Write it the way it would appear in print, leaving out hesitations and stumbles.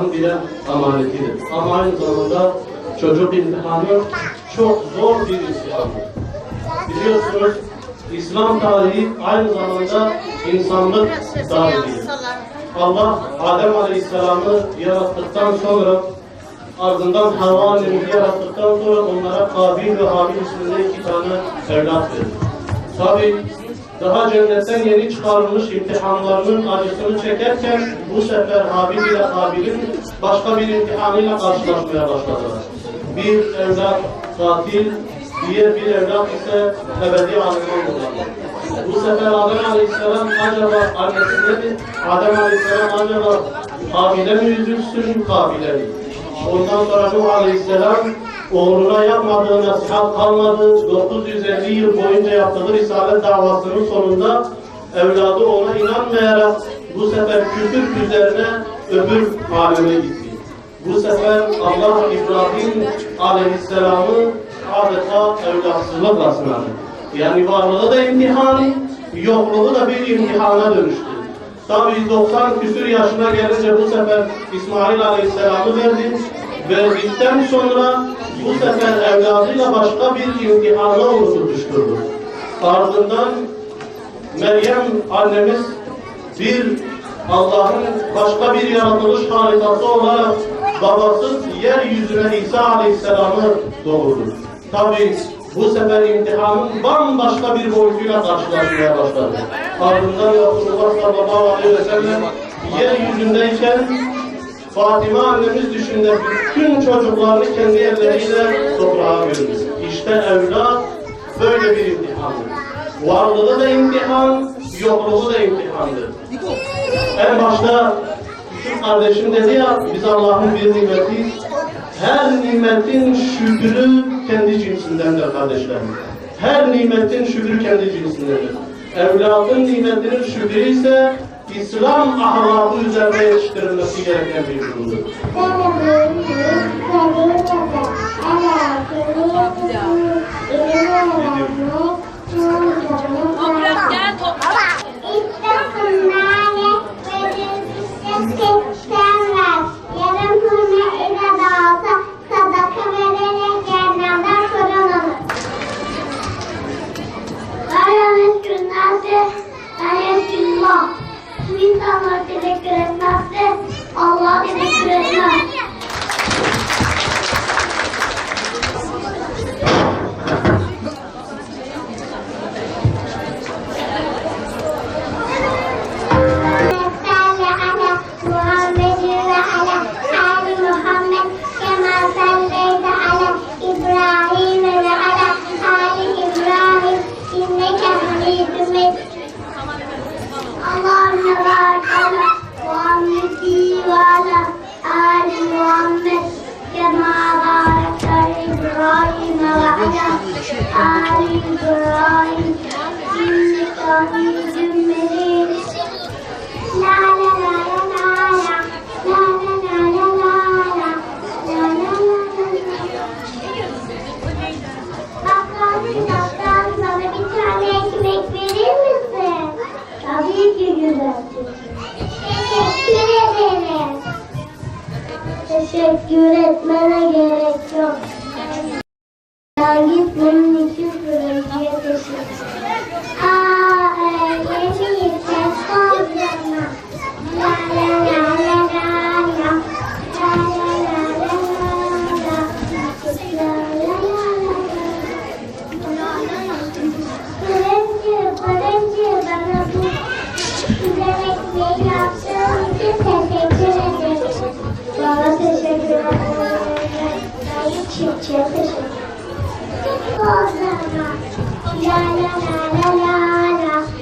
Allah'ın birer amanetidir. Ama aynı zamanda çocuk imtihanı çok zor bir imtihandır. Biliyorsunuz İslam tarihi aynı zamanda insanlık tarihidir. Allah Adem Aleyhisselam'ı yarattıktan sonra ardından Havva annemizi yarattıktan sonra onlara Kabil ve Habil isminde 2 tane evlat verdi. Tabi daha cennetten yeni çıkarılmış imtihanlarının acısını çekerken bu sefer Habil ile Kabil'in başka bir imtihanıyla karşılaşmaya başladılar. Bir evlat katil, diğer bir evlat ise ebedi azman bulundu. Bu sefer Adem Aleyhisselam acaba annesine mi? Adem Aleyhisselam acaba Kabil'e mi üzülsün, Kabil'e mi? Ondan sonra Nuh Aleyhisselam oğluna yapmadığı nasihat kalmadı. 950 yıl boyunca yaptığı Risalet davasının sonunda evladı ona inanmayarak bu sefer küfür üzerine öbür aleme gitti. Bu sefer Allah İbrahim Aleyhisselam'ı adeta evlatsızlıkla sınadı. Yani varlığı da imtihan, yokluğu da bir imtihana dönüştü. Tabi 90 küsür yaşına gelince bu sefer İsmail Aleyhisselam'ı verdi. Verdikten sonra bu sefer evladıyla başka bir imtihana onu tutuşturdu. Ardından Meryem annemiz bir Allah'ın başka bir yaratılış harikası olarak babasız yeryüzüne İsa Aleyhisselam'ı doğurdu. Tabi bu sefer imtihanın bambaşka bir boyutuyla karşılaşmaya başladı. Ardından Resulullah sallallahu aleyhi ve sellem yeryüzündeyken Fatıma annemiz dışında bütün çocuklarını kendi elleriyle toprağa gömdü. İşte evlat böyle bir imtihandır. Varlığı da imtihan, yokluğu da imtihandır. En başta şu kardeşim dedi ya, biz Allah'ın bir nimeti, her nimetin şükrü kendi cinsindendir kardeşlerim. Her nimetin şükrü kendi cinsindendir. Evladın nimetinin şükrü ise İslam ahlakı üzerine yetiştirilmesi gereken bir durumdur. İnsanlar teşekkür etmezse Allah teşekkür etmez. Allahümme barik ala Muhammedi ve ala Ali Muhammed kema barakta İbrahim ve ala Ali İbrahim inneke hamidun mecid. La la la la la la la la la la la la la. Bakalım sana bir tane ekmek verir misin? Tabii ki güzel. Teşekkür ederim. Teşekkür etmene gerek yok. Ben git bunun için fırıncıya teşekkür. Yeni ses olacağına. La la la la la la. La la la la la la. La la la la la. Fırıncı bana bu güzel ekmeği yaptığın için teşekkür ederim. Bana teşekkür ederim. Çiftçiye teşekkür ederim. La la la la la la.